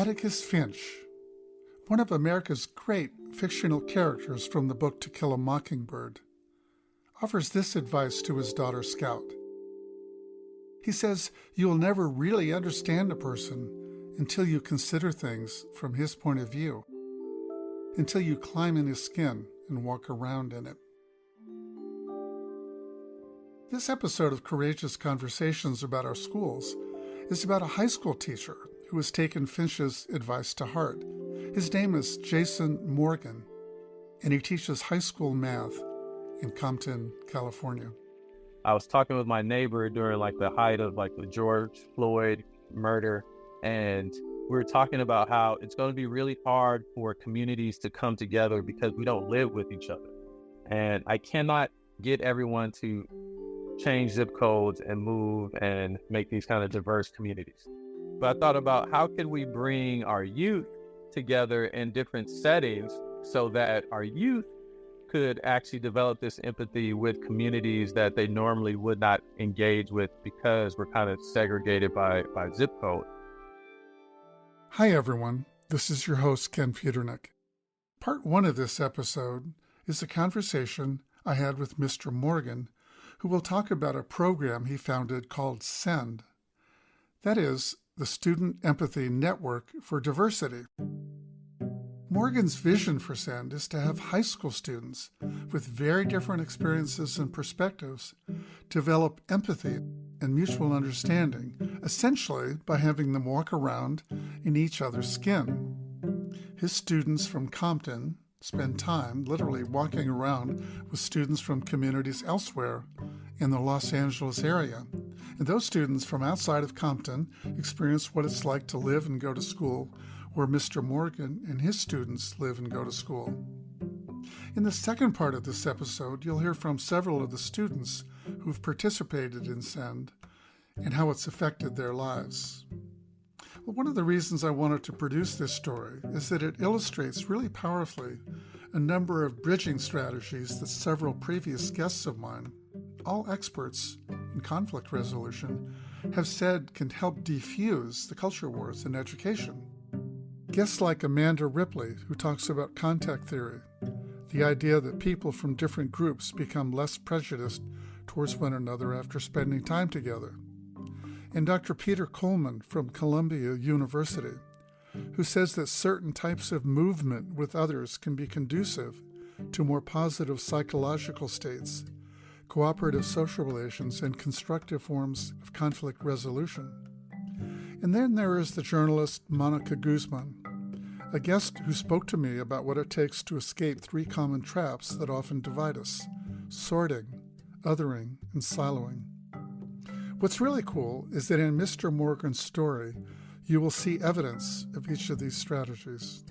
Atticus Finch, one of America's great fictional characters from the book To Kill a Mockingbird, offers this advice to his daughter Scout. He says, "You'll never really understand a person until you consider things from his point of view, until you climb in his skin and walk around in it." This episode of Courageous Conversations About Our Schools is about a high school teacher who has taken Finch's advice to heart. His name is Jason Morgan, and he teaches high school math in Compton, California. I was talking with my neighbor during the height of the George Floyd murder, and we were talking about how it's going to be really hard for communities to come together because we don't live with each other. And I cannot get everyone to change zip codes and move and make these kind of diverse communities. But I thought about how can we bring our youth together in different settings so that our youth could actually develop this empathy with communities that they normally would not engage with because we're kind of segregated by zip code. Hi everyone, this is your host Ken Futernick. Part 1 of this episode is a conversation I had with Mr. Morgan, who will talk about a program he founded called SEND. That is, the Student Empathy Network for Diversity. Morgan's vision for SEND is to have high school students with very different experiences and perspectives develop empathy and mutual understanding, essentially by having them walk around in each other's skin. His students from Compton spend time literally walking around with students from communities elsewhere in the Los Angeles area. And those students from outside of Compton experience what it's like to live and go to school where Mr. Morgan and his students live and go to school. In the second part of this episode, you'll hear from several of the students who've participated in SEND and how it's affected their lives. Well, one of the reasons I wanted to produce this story is that it illustrates really powerfully a number of bridging strategies that several previous guests of mine, all experts in conflict resolution, have said can help defuse the culture wars in education. Guests like Amanda Ripley, who talks about contact theory, the idea that people from different groups become less prejudiced towards one another after spending time together, and Dr. Peter Coleman from Columbia University, who says that certain types of movement with others can be conducive to more positive psychological states, cooperative social relations, and constructive forms of conflict resolution. And then there is the journalist Monica Guzman, a guest who spoke to me about what it takes to escape 3 common traps that often divide us: sorting, othering, and siloing. What's really cool is that in Mr. Morgan's story, you will see evidence of each of these strategies.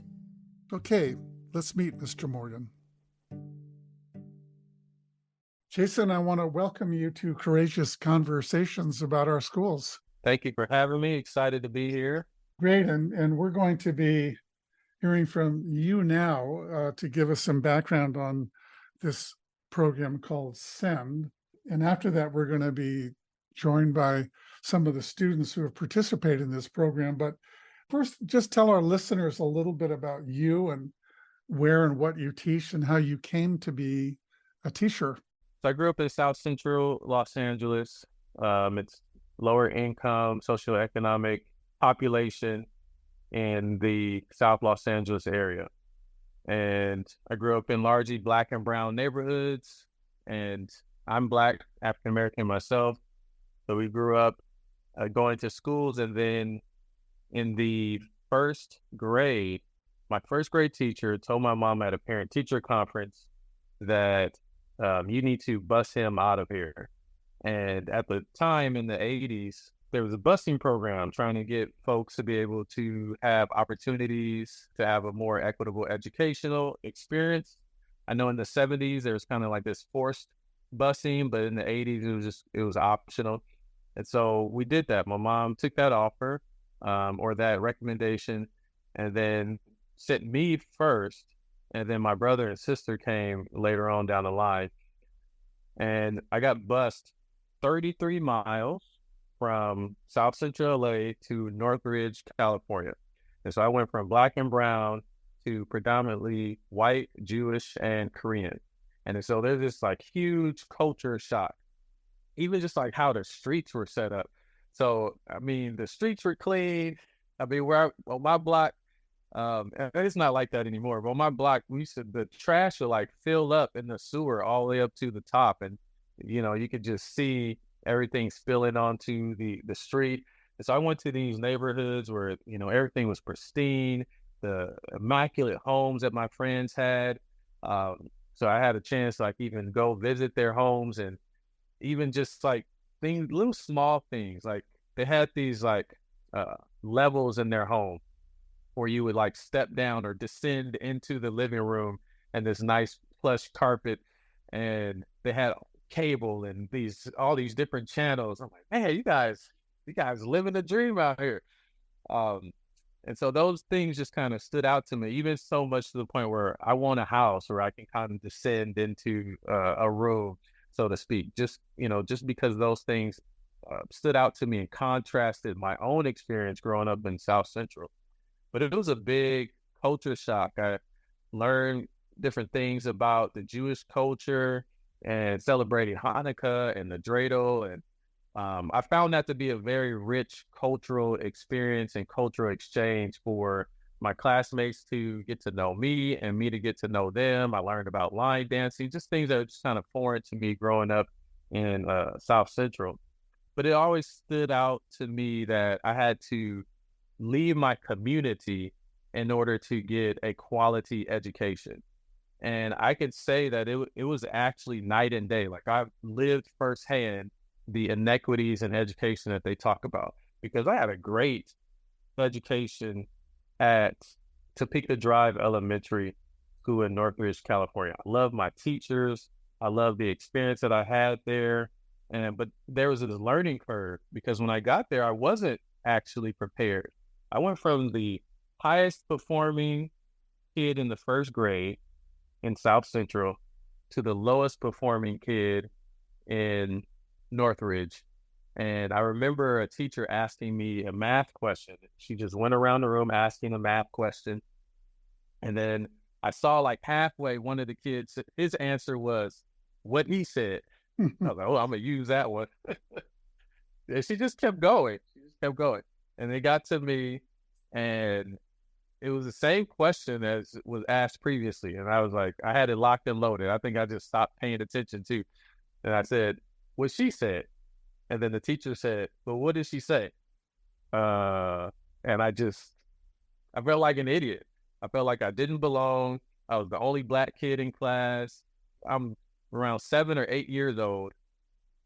Okay, let's meet Mr. Morgan. Jason, I want to welcome you to Courageous Conversations About Our Schools. Thank you for having me. Excited to be here. Great, and we're going to be hearing from you now to give us some background on this program called SEND. And after that, we're going to be joined by some of the students who have participated in this program. But first, just tell our listeners a little bit about you and where and what you teach and how you came to be a teacher. So I grew up in South Central Los Angeles. It's lower income, socioeconomic population in the South Los Angeles area. And I grew up in largely Black and brown neighborhoods, and I'm Black, African American myself. So we grew up going to schools, and then in the first grade, my first grade teacher told my mom at a parent-teacher conference that you need to bus him out of here. And at the time in the 80s, there was a busing program trying to get folks to be able to have opportunities to have a more equitable educational experience. I know in the 70s, there was kind of like this forced busing, but in the 80s, it was optional. And so we did that. My mom took that offer or that recommendation and then sent me first. And then my brother and sister came later on down the line. And I got bused 33 miles from South Central LA to Northridge, California. And so I went from black and brown to predominantly white, Jewish, and Korean. And so there's this like huge culture shock, even just like how the streets were set up. So, I mean, the streets were clean. I mean, on my block, and it's not like that anymore, but on my block, the trash would like fill up in the sewer all the way up to the top. And, you could just see everything spilling onto the street. And so I went to these neighborhoods where, everything was pristine, the immaculate homes that my friends had. So I had a chance to like even go visit their homes, and even just like things, little small things, like they had these like levels in their home where you would like step down or descend into the living room, and this nice plush carpet, and they had cable and all these different channels. I'm like, man, you guys living the dream out here. And so those things just kind of stood out to me, even so much to the point where I want a house where I can kind of descend into a room, so to speak, just because those things stood out to me and contrasted my own experience growing up in South Central. But it was a big culture shock. I learned different things about the Jewish culture and celebrating Hanukkah and the dreidel. And I found that to be a very rich cultural experience and cultural exchange for my classmates to get to know me and me to get to know them. I learned about line dancing, just things that are just kind of foreign to me growing up in South Central. But it always stood out to me that I had to leave my community in order to get a quality education. And I could say that it was actually night and day. Like I've lived firsthand the inequities in education that they talk about, because I had a great education at Topeka Drive Elementary School in Northridge, California. I love my teachers. I love the experience that I had there. But there was this learning curve, because when I got there, I wasn't actually prepared. I went from the highest performing kid in the first grade in South Central to the lowest performing kid in Northridge. And I remember a teacher asking me a math question. She just went around the room asking a math question. And then I saw like halfway, one of the kids, his answer was what he said. I was like, oh, I'm going to use that one. And she just kept going. And they got to me, and it was the same question as was asked previously. And I was like, I had it locked and loaded. I think I just stopped paying attention too. And I said, what she said. And then the teacher said, well, what did she say? And I felt like an idiot. I felt like I didn't belong. I was the only black kid in class. I'm around 7 or 8 years old.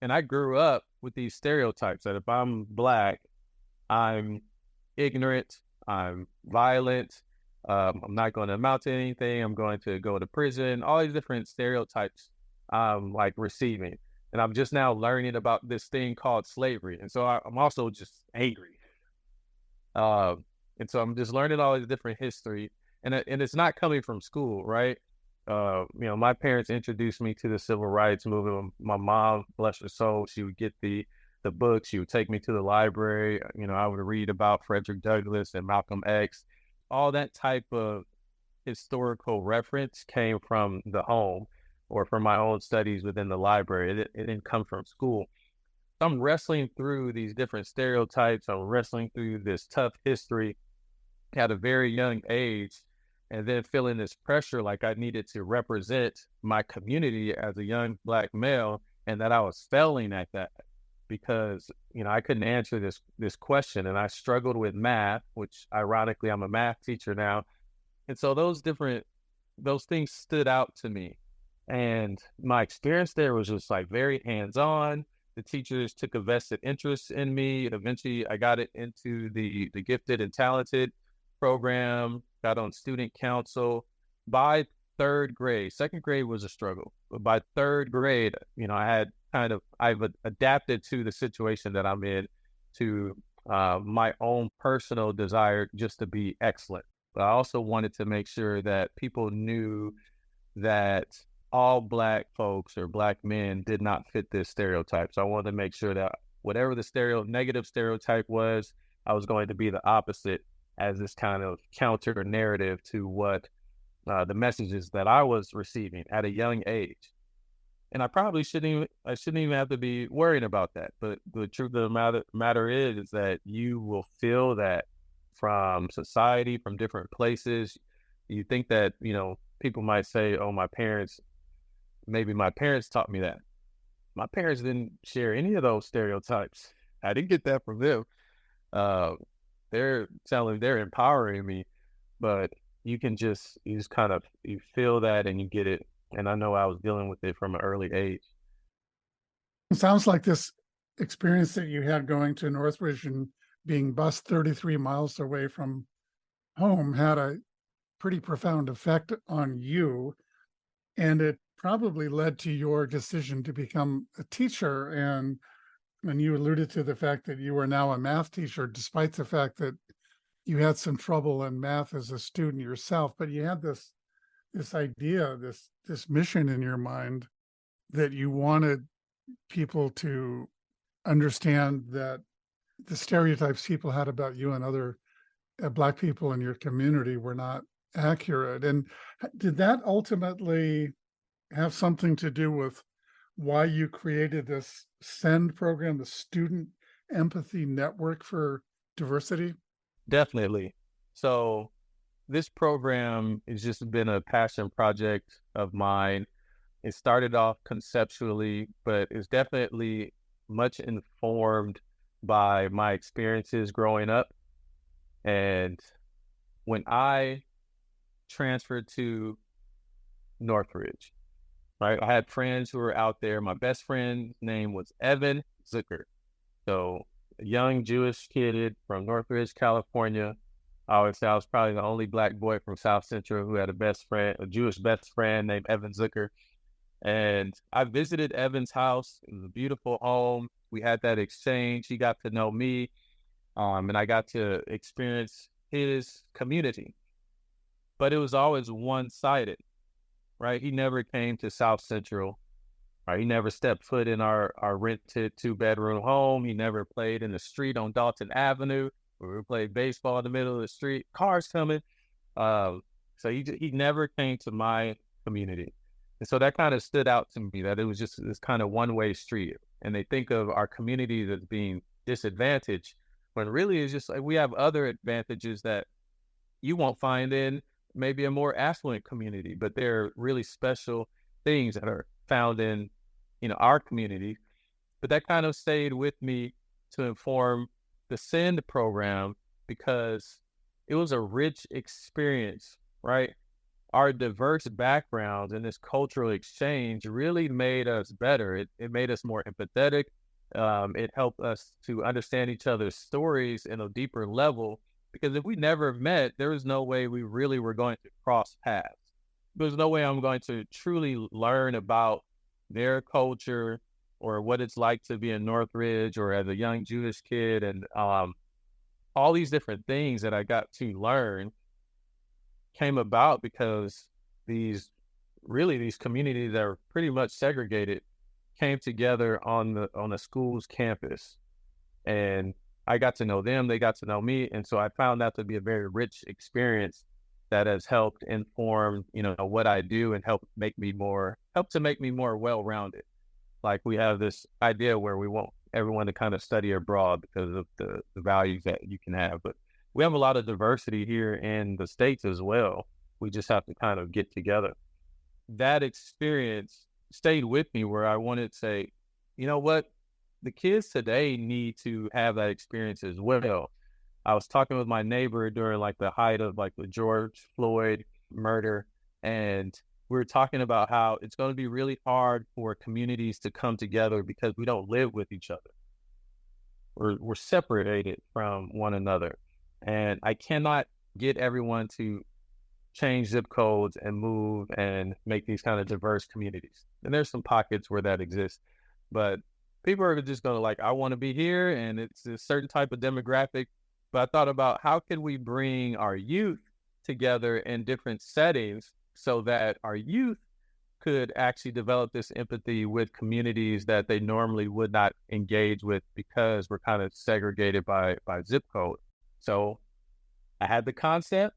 And I grew up with these stereotypes that if I'm black, I'm ignorant, I'm violent, I'm not going to amount to anything, I'm going to go to prison, all these different stereotypes I'm like receiving. And I'm just now learning about this thing called slavery. And so I'm also just angry. And so I'm just learning all this different history. And it's not coming from school, right? My parents introduced me to the civil rights movement. My mom, bless her soul, she would get the books. She would take me to the library. I would read about Frederick Douglass and Malcolm X. All that type of historical reference came from the home or from my own studies within the library. It didn't come from school. So I'm wrestling through these different stereotypes. I'm wrestling through this tough history at a very young age, and then feeling this pressure like I needed to represent my community as a young black male, and that I was failing at that because, I couldn't answer this question. And I struggled with math, which ironically, I'm a math teacher now. And so those things stood out to me. And my experience there was just like very hands-on. The teachers took a vested interest in me. Eventually, I got it into the gifted and talented program, got on student council. By third grade, second grade was a struggle. But by third grade, I've adapted to the situation that I'm in, to my own personal desire just to be excellent. But I also wanted to make sure that people knew that all black folks or black men did not fit this stereotype. So I wanted to make sure that whatever the negative stereotype was, I was going to be the opposite as this kind of counter narrative to what the messages that I was receiving at a young age. And I shouldn't even have to be worrying about that. But the truth of the matter is that you will feel that from society, from different places. You think that, people might say, oh, maybe my parents taught me that. My parents didn't share any of those stereotypes. I didn't get that from them. Uh, they're empowering me, but you just kind of, you feel that and you get it. And I know I was dealing with it from an early age. It sounds like this experience that you had going to Northridge and being bused 33 miles away from home had a pretty profound effect on you. And it probably led to your decision to become a teacher. And you alluded to the fact that you are now a math teacher, despite the fact that you had some trouble in math as a student yourself, but you had this idea, this mission in your mind that you wanted people to understand that the stereotypes people had about you and other Black people in your community were not accurate. And did that ultimately have something to do with why you created this SEND program, the Student Empathy Network for Diversity? Definitely. So this program has just been a passion project of mine. It started off conceptually, but it's definitely much informed by my experiences growing up. And when I transferred to Northridge, right, I had friends who were out there. My best friend's name was Evan Zucker. So a young Jewish kid from Northridge, California. I always say I was probably the only Black boy from South Central who had a Jewish best friend named Evan Zucker. And I visited Evan's house. It was a beautiful home. We had that exchange. He got to know me, and I got to experience his community. But it was always one-sided, right? He never came to South Central. Right? He never stepped foot in our rented 2-bedroom home. He never played in the street on Dalton Avenue where we played baseball in the middle of the street, cars coming. So he never came to my community. And so that kind of stood out to me, that it was just this kind of one-way street. And they think of our communities as being disadvantaged, when really it's just like we have other advantages that you won't find in maybe a more affluent community, but they're really special things that are found in, our community. But that kind of stayed with me to inform the SEND program, because it was a rich experience, right? Our diverse backgrounds and this cultural exchange really made us better. It made us more empathetic. It helped us to understand each other's stories in a deeper level, because if we never met, there was no way we really were going to cross paths. There's no way I'm going to truly learn about their culture or what it's like to be in Northridge or as a young Jewish kid, and all these different things that I got to learn came about because these communities that are pretty much segregated came together on the school's campus, and I got to know them, they got to know me, and so I found that to be a very rich experience that has helped inform, what I do, and help to make me more well-rounded. Like, we have this idea where we want everyone to kind of study abroad because of the values that you can have, but we have a lot of diversity here in the States as well. We just have to kind of get together. That experience stayed with me, where I wanted to say, you know what? The kids today need to have that experience as well. I was talking with my neighbor during the height of the George Floyd murder, and we were talking about how it's going to be really hard for communities to come together because we don't live with each other. We're separated from one another. And I cannot get everyone to change zip codes and move and make these kind of diverse communities. And there's some pockets where that exists, but people are just going to I want to be here, and it's a certain type of demographic. But I thought about how can we bring our youth together in different settings so that our youth could actually develop this empathy with communities that they normally would not engage with because we're kind of segregated by zip code. So I had the concept.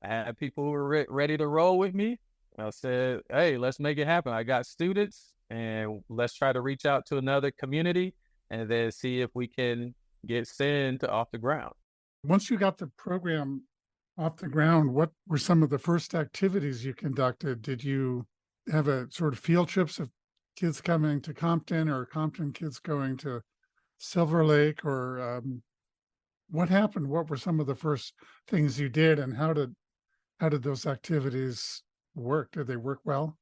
I had people who were ready to roll with me. I said, hey, let's make it happen. I got students, and let's try to reach out to another community and then see if we can get Send off the ground. Once you got the program off the ground, what were some of the first activities you conducted? Did you have a sort of field trips of kids coming to Compton or Compton kids going to Silver Lake, or what happened? What were some of the first things you did, and how did those activities work? Did they work well?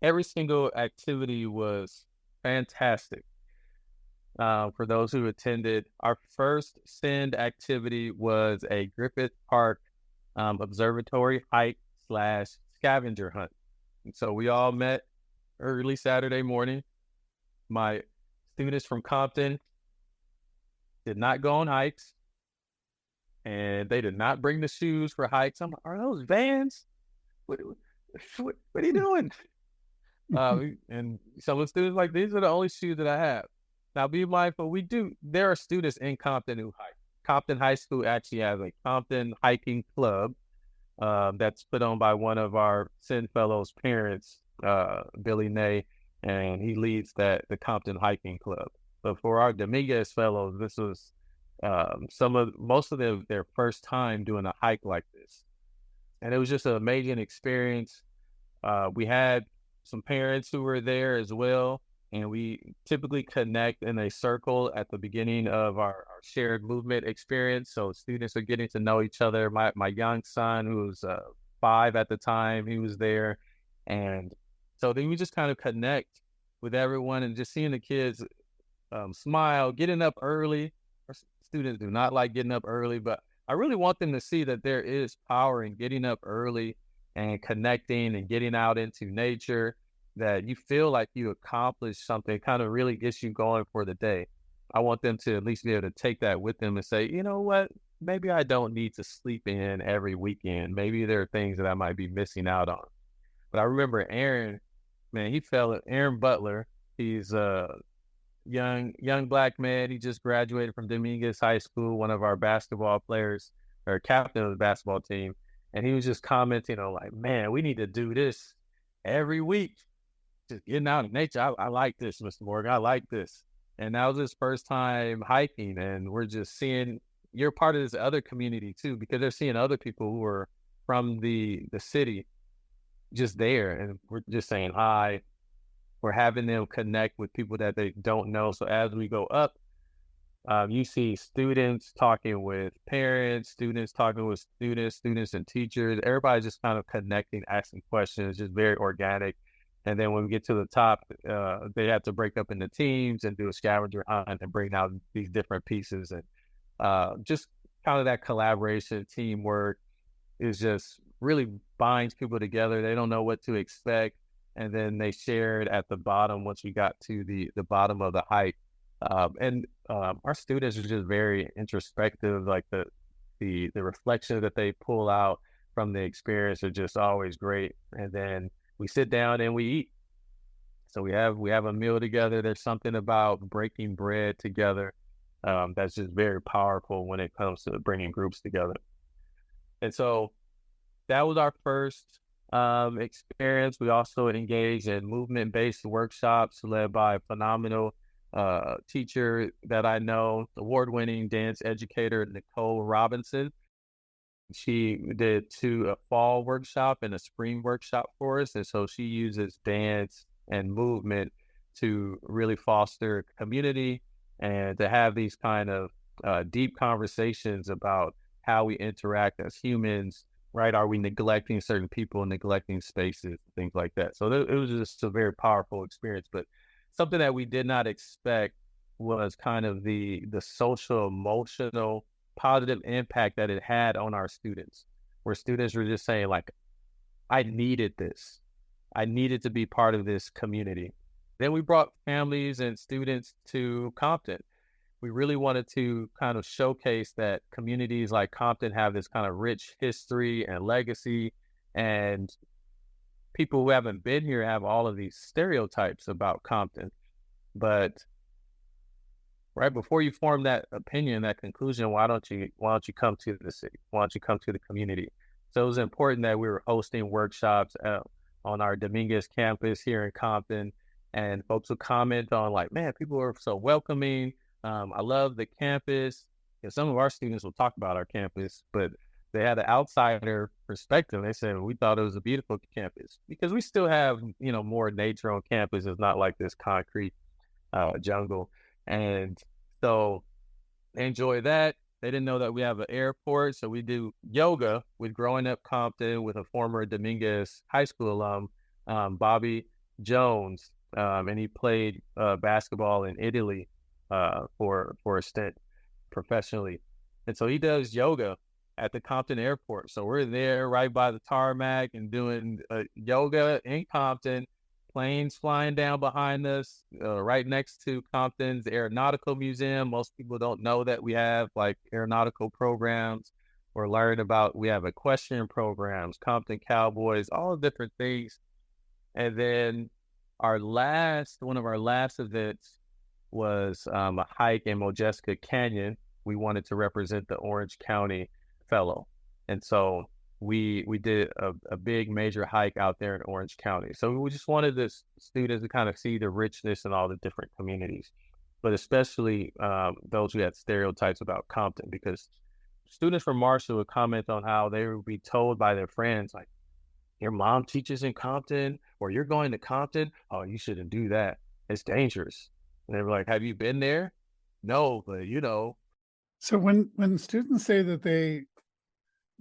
Every single activity was fantastic. For those who attended, our first Send activity was a Griffith Park observatory hike / scavenger hunt. And so we all met early Saturday morning. My students from Compton did not go on hikes, and they did not bring the shoes for hikes. I'm like, are those Vans? What are you doing? And some of the students like, these are the only shoes that I have. Now, be mindful, there are students in Compton who hike. Compton High School actually has a Compton hiking club that's put on by one of our Send Fellows' parents, Billy Ney, and he leads the Compton Hiking Club. But for our Dominguez Fellows, this was most of their first time doing a hike like this. And it was just an amazing experience. We had some parents who were there as well, and we typically connect in a circle at the beginning of our shared movement experience. So students are getting to know each other. My young son, who was 5 at the time, he was there. And so then we just kind of connect with everyone, and just seeing the kids smile, getting up early. Our students do not like getting up early, but I really want them to see that there is power in getting up early and connecting and getting out into nature, that you feel like you accomplished something, kind of really gets you going for the day. I want them to at least be able to take that with them and say, you know what, maybe I don't need to sleep in every weekend. Maybe there are things that I might be missing out on. But I remember Aaron, man, Aaron Butler. He's a young Black man. He just graduated from Dominguez High School, one of our basketball players, or captain of the basketball team. And he was just commenting on, like, man, we need to do this every week. Just getting out in nature. I like this, Mr. Morgan. I like this. And that was his first time hiking. And we're just seeing, you're part of this other community too, because they're seeing other people who are from the city just there. And we're just saying hi. We're having them connect with people that they don't know. So as we go up, you see students talking with parents, students talking with students and teachers. Everybody's just kind of connecting, asking questions, just very organic. And then when we get to the top, they have to break up into teams and do a scavenger hunt and bring out these different pieces. And just kind of that collaboration, teamwork is just really binds people together. They don't know what to expect. And then they shared at the bottom once we got to the bottom of the hike. And our students are just very introspective. Like the reflections that they pull out from the experience are just always great. And then we sit down and we eat. So we have a meal together. There's something about breaking bread together that's just very powerful when it comes to bringing groups together. And so that was our first experience. We also engaged in movement-based workshops led by a phenomenal teacher that I know, award-winning dance educator, Nicole Robinson. She did a fall workshop and a spring workshop for us. And so she uses dance and movement to really foster community and to have these kind of deep conversations about how we interact as humans, right? Are we neglecting certain people, neglecting spaces, things like that? So it was just a very powerful experience. But something that we did not expect was kind of the social, emotional, positive impact that it had on our students, where students were just saying, like, I needed this. I needed to be part of this community. Then we brought families and students to Compton. We really wanted to kind of showcase that communities like Compton have this kind of rich history and legacy, and people who haven't been here have all of these stereotypes about Compton. But right before you form that opinion, that conclusion, why don't you come to the city? Why don't you come to the community? So it was important that we were hosting workshops on our Dominguez campus here in Compton, and folks would comment on like, man, people are so welcoming. I love the campus. And some of our students will talk about our campus, but they had an outsider perspective. They said we thought it was a beautiful campus because we still have, more nature on campus. It's not like this concrete jungle. And so they enjoy that. They didn't know that we have an airport. So we do yoga with Growing Up Compton with a former Dominguez High School alum, Bobby Jones. And he played basketball in Italy for a stint professionally. And so he does yoga at the Compton airport. So we're there right by the tarmac and doing yoga in Compton. Planes flying down behind us, right next to Compton's Aeronautical Museum. Most people don't know that we have like aeronautical programs or learn about, we have equestrian programs, Compton Cowboys, all different things. And then one of our last events was a hike in Modjeska Canyon. We wanted to represent the Orange County fellow. And so we did a big major hike out there in Orange County. So we just wanted the students to kind of see the richness in all the different communities, but especially those who had stereotypes about Compton, because students from Marshall would comment on how they would be told by their friends, like, your mom teaches in Compton, or you're going to Compton. Oh, you shouldn't do that. It's dangerous. And they were like, have you been there? No, but So when students say that they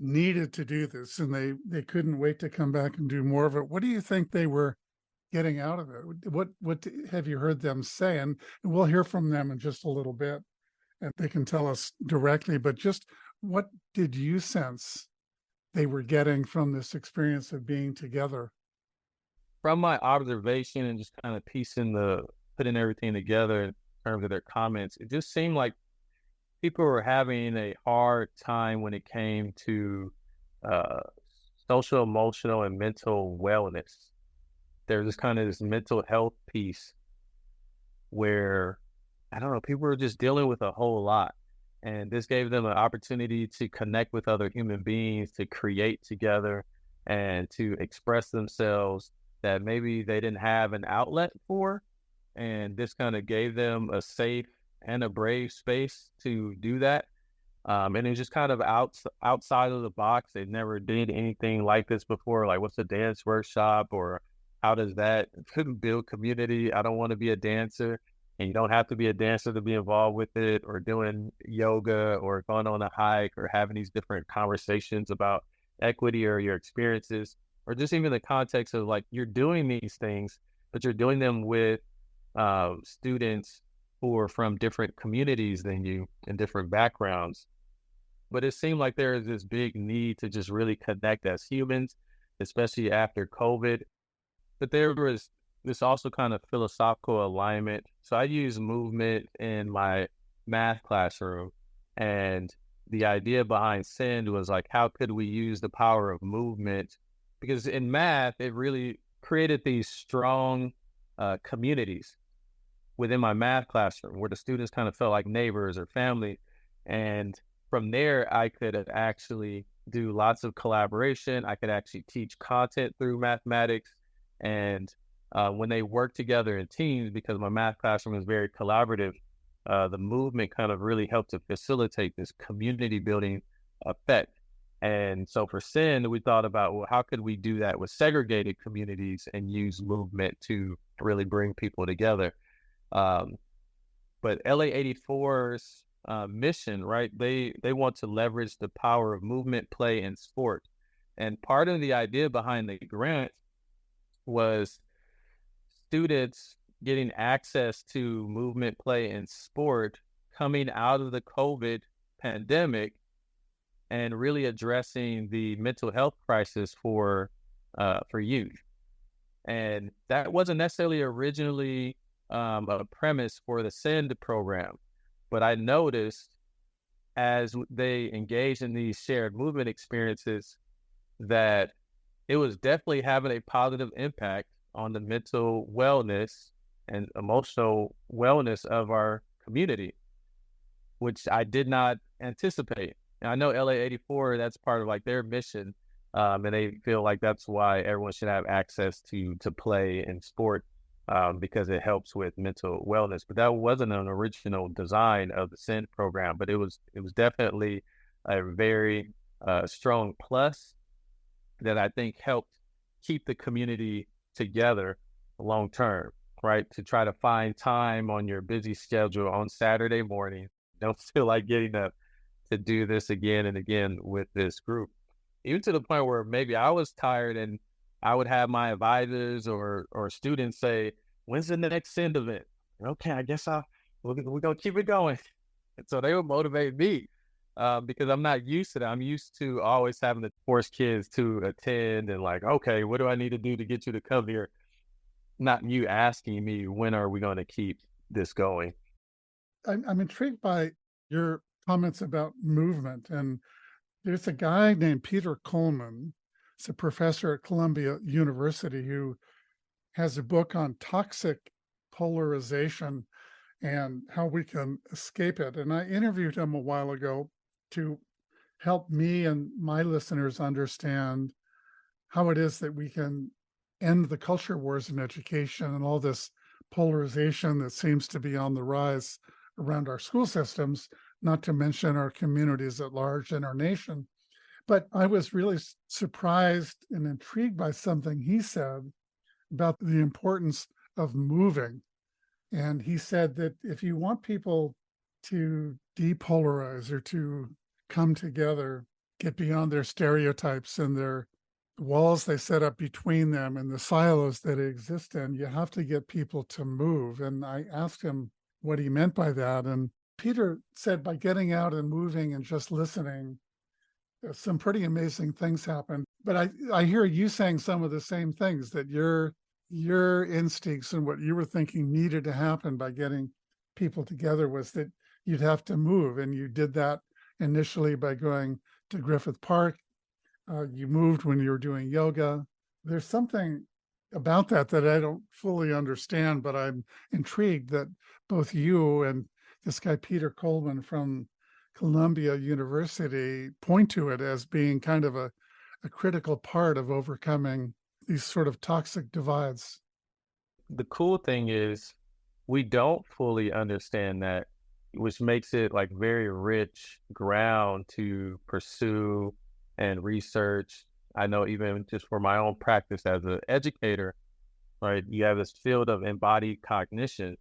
needed to do this and they couldn't wait to come back and do more of it, what do you think they were getting out of it? What have you heard them say? And we'll hear from them in just a little bit, and they can tell us directly, but just what did you sense they were getting from this experience of being together? from my observation and just kind of putting everything together in terms of their comments, it just seemed like people were having a hard time when it came to uh, social, emotional, and mental wellness. There's just kind of this mental health piece where, I don't know, people were just dealing with a whole lot. And this gave them an opportunity to connect with other human beings, to create together, and to express themselves that maybe they didn't have an outlet for. And this kind of gave them a safe and a brave space to do that. And it's just kind of outside of the box. They never did anything like this before. Like, what's a dance workshop, or how does that build community? I don't want to be a dancer, and you don't have to be a dancer to be involved with it, or doing yoga, or going on a hike, or having these different conversations about equity or your experiences, or just even the context of like, you're doing these things, but you're doing them with students who are from different communities than you and different backgrounds. But it seemed like there is this big need to just really connect as humans, especially after COVID. But there was this also kind of philosophical alignment. So I use movement in my math classroom, and the idea behind SEND was like, how could we use the power of movement? Because in math, it really created these strong communities within my math classroom where the students kind of felt like neighbors or family. And from there, I could actually do lots of collaboration. I could actually teach content through mathematics. And when they work together in teams, because my math classroom is very collaborative, the movement kind of really helped to facilitate this community building effect. And so for SEND, we thought about, well, how could we do that with segregated communities and use movement to really bring people together? But LA 84's mission, right? They want to leverage the power of movement, play, and sport. And part of the idea behind the grant was students getting access to movement, play, and sport coming out of the COVID pandemic and really addressing the mental health crisis for youth. And that wasn't necessarily originally a premise for the SEND program, but I noticed as they engaged in these shared movement experiences that it was definitely having a positive impact on the mental wellness and emotional wellness of our community. which I did not anticipate. And I know LA 84, that's part of like their mission. And they feel like that's why everyone should have access to play and sport, because it helps with mental wellness. But that wasn't an original design of the SEND program, but it was definitely a very strong plus that I think helped keep the community together long term, right? To try to find time on your busy schedule on Saturday morning. Don't feel like getting up to do this again and again with this group. Even to the point where maybe I was tired and I would have my advisors or students say, "When's the next send event?" Okay, I guess we're gonna keep it going. And so they would motivate me, because I'm not used to that. I'm used to always having to force kids to attend and like, okay, what do I need to do to get you to come here? Not you asking me, when are we going to keep this going? I'm intrigued by your comments about movement. And there's a guy named Peter Coleman. He's a professor at Columbia University who has a book on toxic polarization and how we can escape it. And I interviewed him a while ago to help me and my listeners understand how it is that we can end the culture wars in education and all this polarization that seems to be on the rise around our school systems, not to mention our communities at large and our nation. But I was really surprised and intrigued by something he said about the importance of moving. And he said that if you want people to depolarize or to come together, get beyond their stereotypes and their walls they set up between them and the silos that exist in, you have to get people to move. And I asked him what he meant by that. And Peter said by getting out and moving and just listening, some pretty amazing things happen. But I hear you saying some of the same things, that your instincts and what you were thinking needed to happen by getting people together was that you'd have to move. And you did that initially by going to Griffith Park. You moved when you were doing yoga. There's something about that that I don't fully understand, but I'm intrigued that both you and this guy, Peter Coleman from Columbia University, point to it as being kind of a critical part of overcoming these sort of toxic divides. The cool thing is we don't fully understand that, which makes it like very rich ground to pursue and research. I know even just for my own practice as an educator, right? You have this field of embodied cognition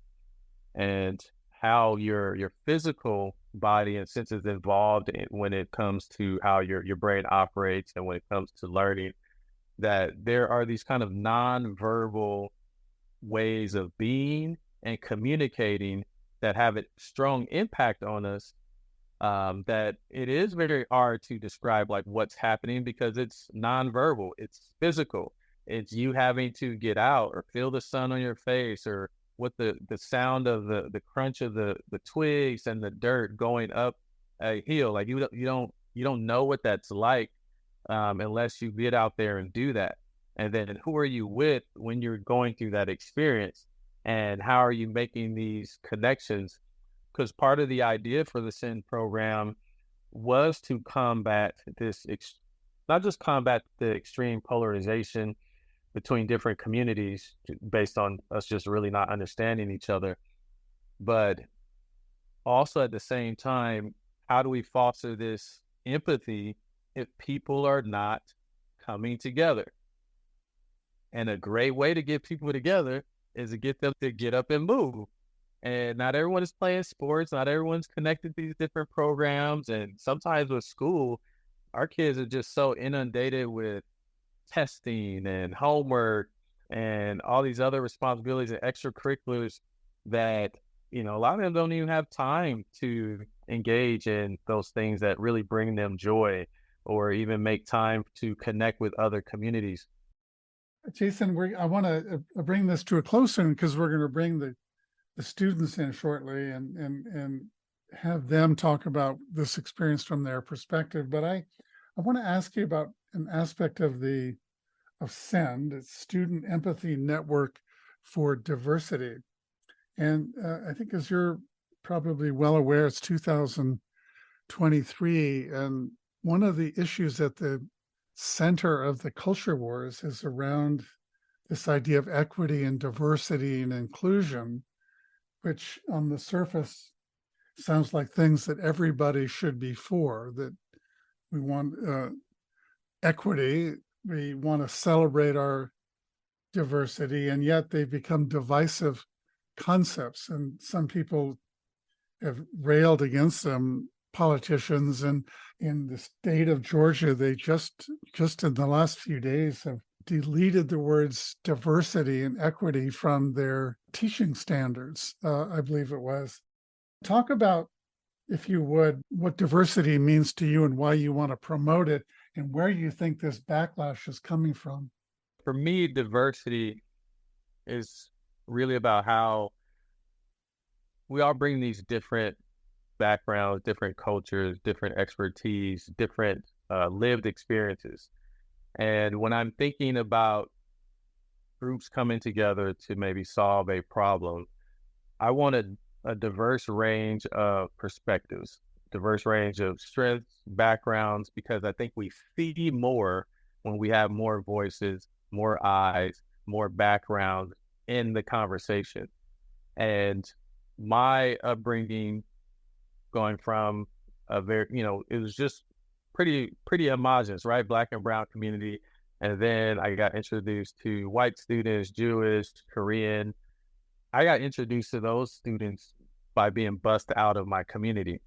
and how your physical body and senses involved when it comes to how your brain operates and when it comes to learning, that there are these kind of nonverbal ways of being and communicating that have a strong impact on us, that it is very hard to describe like what's happening because it's nonverbal, it's physical. It's you having to get out or feel the sun on your face or what the sound of the crunch of the twigs and the dirt going up a hill. Like you don't know what that's like, unless you get out there and do that. And then who are you with when you're going through that experience? And how are you making these connections? Because part of the idea for the SEND program was to combat this, not just combat the extreme polarization between different communities based on us just really not understanding each other, but also at the same time, how do we foster this empathy if people are not coming together? And a great way to get people together is to get them to get up and move. And not everyone is playing sports. Not everyone's connected to these different programs. And sometimes with school, our kids are just so inundated with testing and homework and all these other responsibilities and extracurriculars that, a lot of them don't even have time to engage in those things that really bring them joy or even make time to connect with other communities. Jason, I want to bring this to a close soon because we're going to bring the students in shortly and have them talk about this experience from their perspective. But I want to ask you about an aspect of SEND, it's Student Empathy Network for Diversity. And I think as you're probably well aware it's 2023, and one of the issues at the center of the culture wars is around this idea of equity and diversity and inclusion, which on the surface sounds like things that everybody should be for, that we want equity, we want to celebrate our diversity, and yet they've become divisive concepts. And some people have railed against them, politicians, and in the state of Georgia, they just in the last few days have deleted the words diversity and equity from their teaching standards, I believe it was. Talk about, if you would, what diversity means to you and why you want to promote it and where you think this backlash is coming from. For me, diversity is really about how we all bring these different backgrounds, different cultures, different expertise, different lived experiences. And when I'm thinking about groups coming together to maybe solve a problem, I want a diverse range of perspectives, diverse range of strengths, backgrounds, because I think we see more when we have more voices, more eyes, more background in the conversation. And my upbringing, going from a very, it was just pretty homogenous, right? Black and brown community. And then I got introduced to white students, Jewish, Korean. I got introduced to those students by being bussed out of my community.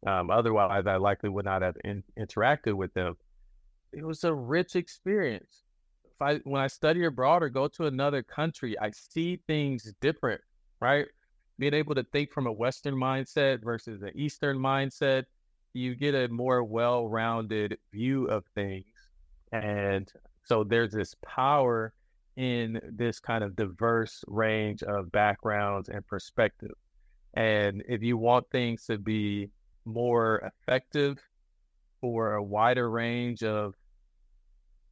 Otherwise, I likely would not have interacted with them. It was a rich experience. When I study abroad or go to another country, I see things different, right? Being able to think from a Western mindset versus an Eastern mindset, you get a more well-rounded view of things. And so there's this power in this kind of diverse range of backgrounds and perspective. And if you want things to be more effective for a wider range of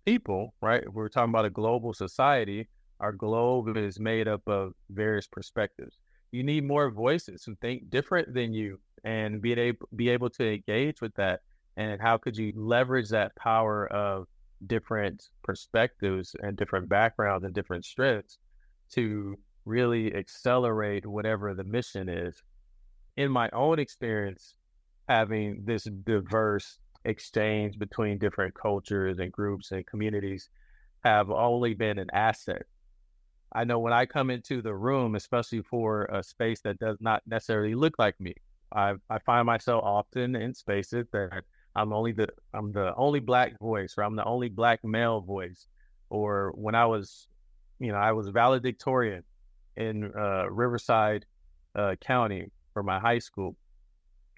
people, right? If we're talking about a global society, our globe is made up of various perspectives. You need more voices who think different than you and be able to engage with that. And how could you leverage that power of different perspectives and different backgrounds and different strengths to really accelerate whatever the mission is? In my own experience, having this diverse exchange between different cultures and groups and communities have only been an asset. I know when I come into the room, especially for a space that does not necessarily look like me, I find myself often in spaces that I'm the only Black voice, or I'm the only Black male voice. Or when I was valedictorian in Riverside County for my high school.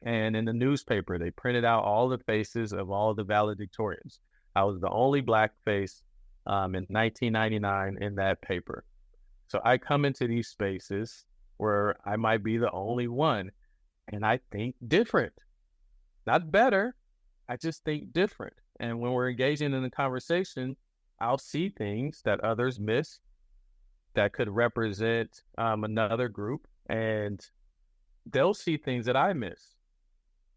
And in the newspaper, they printed out all the faces of all the valedictorians. I was the only Black face in 1999 in that paper. So I come into these spaces where I might be the only one, and I think different. Not better, I just think different. And when we're engaging in the conversation, I'll see things that others miss that could represent another group, and they'll see things that I miss.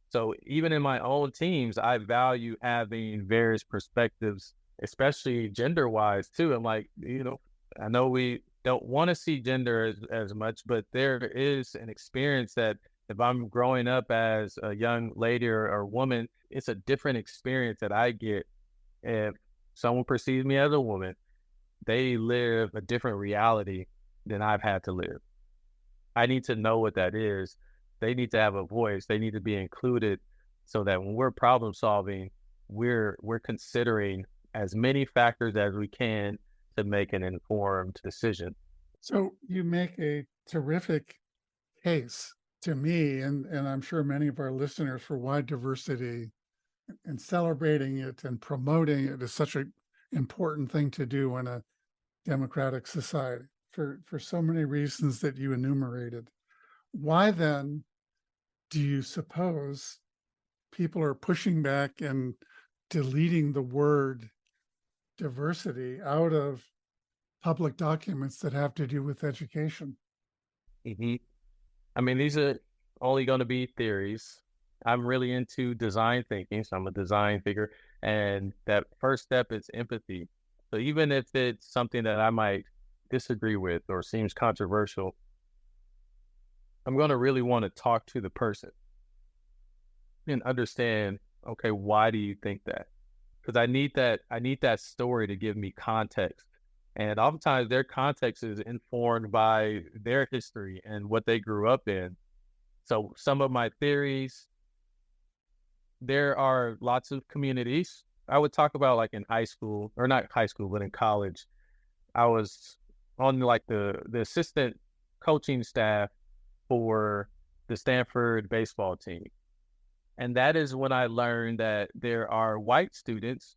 So even in my own teams, I value having various perspectives, especially gender-wise too. I'm like, I know we don't want to see gender as much, but there is an experience that if I'm growing up as a young lady or woman, it's a different experience that I get. If someone perceives me as a woman, they live a different reality than I've had to live. I need to know what that is. They need to have a voice. They need to be included so that when we're problem solving, we're considering as many factors as we can to make an informed decision. So you make a terrific case to me, and I'm sure many of our listeners, for why diversity and celebrating it and promoting it is such an important thing to do in a democratic society for so many reasons that you enumerated. Why then do you suppose people are pushing back and deleting the word diversity out of public documents that have to do with education? Mm-hmm. I mean, these are only going to be theories. I'm really into design thinking, so I'm a design thinker, and that first step is empathy. So even if it's something that I might disagree with or seems controversial, I'm going to really want to talk to the person and understand, okay, why do you think that? Because I need that story to give me context. And oftentimes their context is informed by their history and what they grew up in. So some of my theories, there are lots of communities. I would talk about like in high school, or not high school, but in college. I was on like the assistant coaching staff for the Stanford baseball team. And that is when I learned that there are white students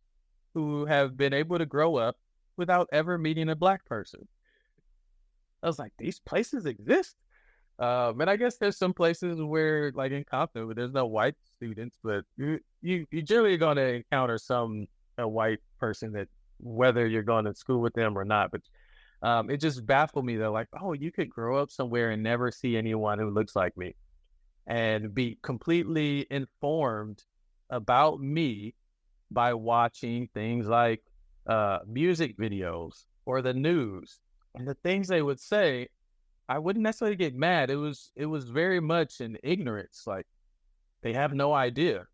who have been able to grow up without ever meeting a black person. I was like, these places exist. And I guess there's some places where, like in Compton, where there's no white students, but you generally going to encounter a white person that whether you're going to school with them or not. But it just baffled me that like, oh, you could grow up somewhere and never see anyone who looks like me and be completely informed about me by watching things like music videos or the news. And the things they would say, I wouldn't necessarily get mad. It was very much an ignorance. Like they have no idea.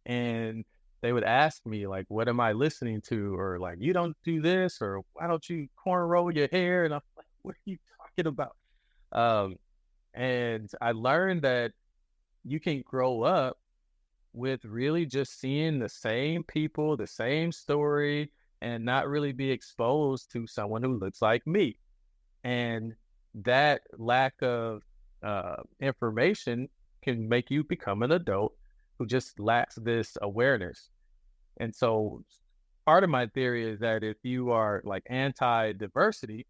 And they would ask me, like, what am I listening to? Or like, you don't do this, or why don't you cornrow your hair? And I'm like, what are you talking about? Um, and I learned that you can grow up with really just seeing the same people, the same story, and not really be exposed to someone who looks like me. And that lack of information can make you become an adult who just lacks this awareness. And so part of my theory is that if you are like anti-diversity,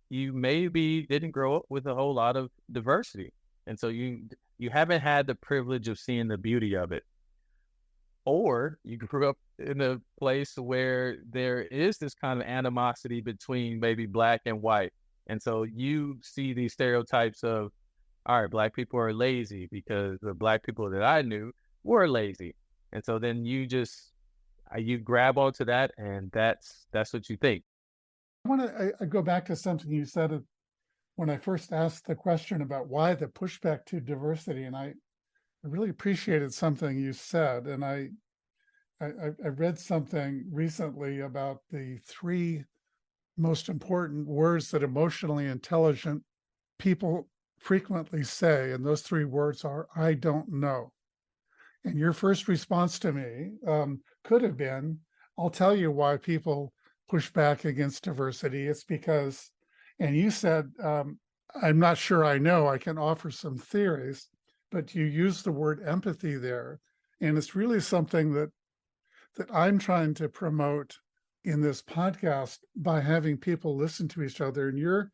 you maybe didn't grow up with a whole lot of diversity. And so you haven't had the privilege of seeing the beauty of it. Or you grew up in a place where there is this kind of animosity between maybe black and white. And so you see these stereotypes of, all right, black people are lazy because the black people that I knew were lazy. And so then you grab onto that and that's what you think. I go back to something you said when I first asked the question about why the pushback to diversity, and I really appreciated something you said, and I read something recently about the three most important words that emotionally intelligent people frequently say, and those three words are "I don't know." And your first response to me could have been, "I'll tell you why people push back against diversity. It's because," and you said, "I'm not sure I know. I can offer some theories," but you use the word empathy there, and it's really something that I'm trying to promote in this podcast by having people listen to each other. And your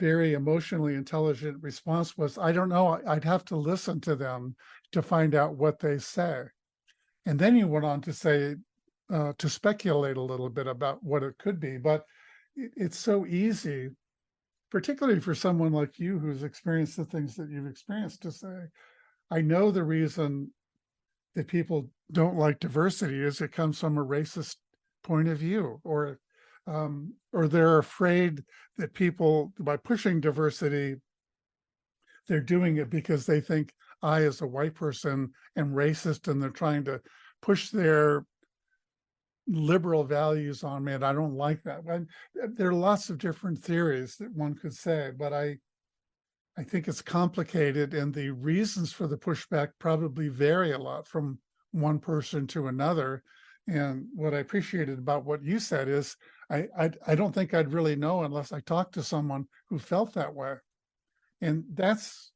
very emotionally intelligent response was, "I don't know. I'd have to listen to them to find out what they say." And then you went on to say, to speculate a little bit about what it could be. But it's so easy, particularly for someone like you who's experienced the things that you've experienced, to say, I know the reason that people don't like diversity is it comes from a racist point of view, or they're afraid that people, by pushing diversity, they're doing it because they think I, as a white person, am racist, and they're trying to push their liberal values on me, and I don't like that. And there are lots of different theories that one could say, but I think it's complicated, and the reasons for the pushback probably vary a lot from one person to another. And what I appreciated about what you said is, I don't think I'd really know unless I talked to someone who felt that way. And that's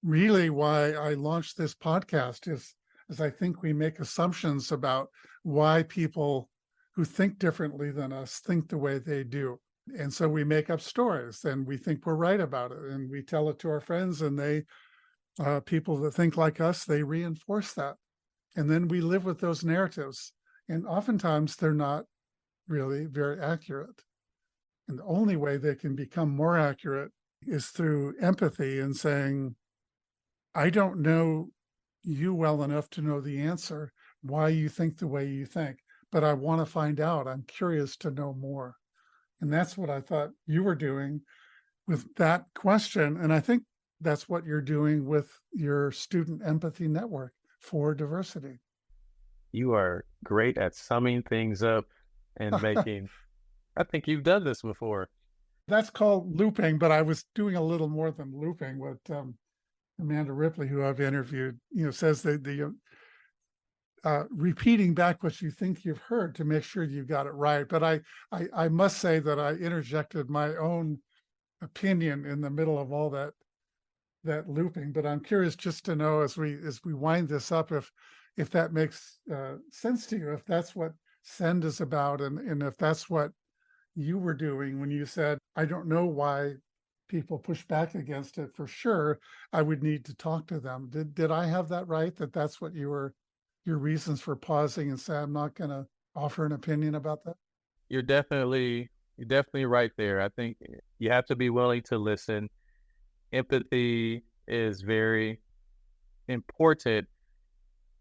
really why I launched this podcast, is I think we make assumptions about why people who think differently than us think the way they do. And so we make up stories and we think we're right about it, and we tell it to our friends, and people that think like us, they reinforce that. And then we live with those narratives. And oftentimes they're not really very accurate. And the only way they can become more accurate is through empathy and saying, I don't know you well enough to know the answer, why you think the way you think, but I want to find out. I'm curious to know more. And that's what I thought you were doing with that question. And I think that's what you're doing with your Student Empathy Network for Diversity. You are great at summing things up and making, I think you've done this before. That's called looping, but I was doing a little more than looping. What Amanda Ripley, who I've interviewed, says that the repeating back what you think you've heard to make sure you got it right. But I must say that I interjected my own opinion in the middle of all that looping. But I'm curious just to know as we wind this up, if that makes sense to you, if that's what Send is about, and if that's what you were doing when you said, I don't know why people push back against it. For sure, I would need to talk to them. Did I have that right? That's what your reasons for pausing and say, I'm not going to offer an opinion about that? You're definitely right there. I think you have to be willing to listen. Empathy is very important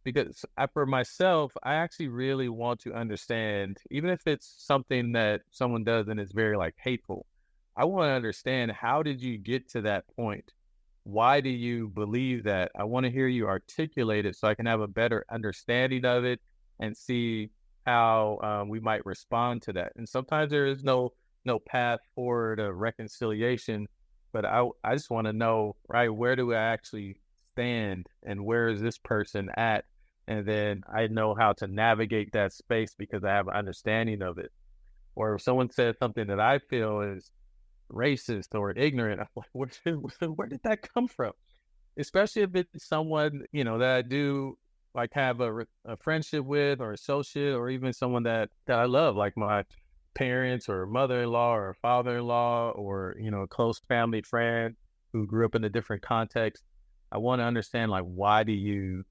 because for myself, I actually really want to understand, even if it's something that someone does and it's very like hateful, I want to understand, how did you get to that point? Why do you believe that? I want to hear you articulate it so I can have a better understanding of it and see how we might respond to that. And sometimes there is no path forward of reconciliation, but I just want to know, right, where do I actually stand and where is this person at? And then I know how to navigate that space because I have an understanding of it. Or if someone says something that I feel is racist or ignorant, I'm like, where did that come from? Especially if it's someone, that I do like have a friendship with or associate, or even someone that I love, like my parents or mother-in-law or father-in-law, or, a close family friend who grew up in a different context. I want to understand, like, why do you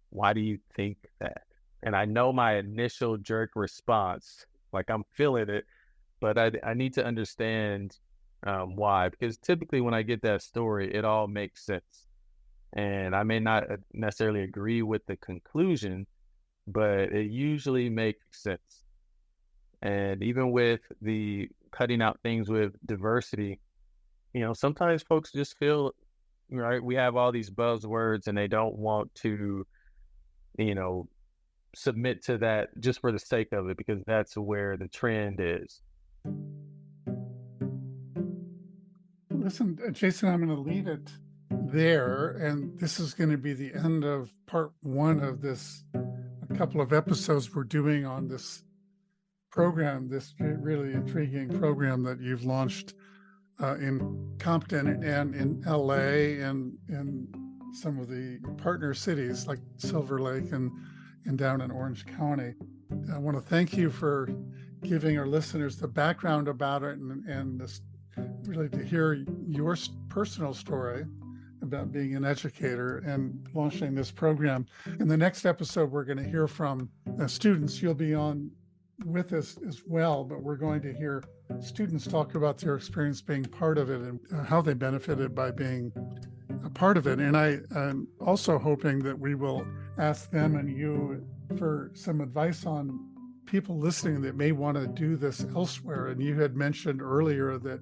think that? And I know my initial jerk response, like I'm feeling it, but I need to understand why, because typically when I get that story, it all makes sense. And I may not necessarily agree with the conclusion, but it usually makes sense. And even with the cutting out things with diversity, sometimes folks just feel, right, we have all these buzzwords and they don't want to, submit to that just for the sake of it, because that's where the trend is. Listen, Jason, I'm going to leave it there. And this is going to be the end of part one of this, a couple of episodes we're doing on this program, this really intriguing program that you've launched in Compton and in LA and in some of the partner cities like Silver Lake and down in Orange County. I want to thank you for giving our listeners the background about it and this, really to hear your personal story about being an educator and launching this program. In the next episode, we're going to hear from students. You'll be on with us as well, but we're going to hear students talk about their experience being part of it and how they benefited by being a part of it. And I'm also hoping that we will ask them and you for some advice on people listening that may want to do this elsewhere. And you had mentioned earlier that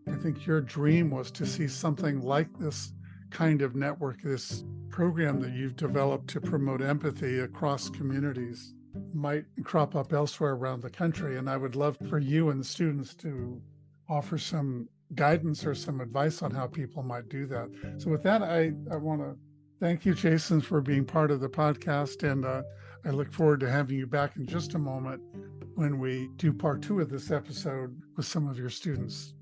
I think your dream was to see something like this kind of network, this program that you've developed to promote empathy across communities, might crop up elsewhere around the country. And I would love for you and the students to offer some guidance or some advice on how people might do that. So with that, I want to thank you, Jason, for being part of the podcast. And I look forward to having you back in just a moment when we do part two of this episode with some of your students.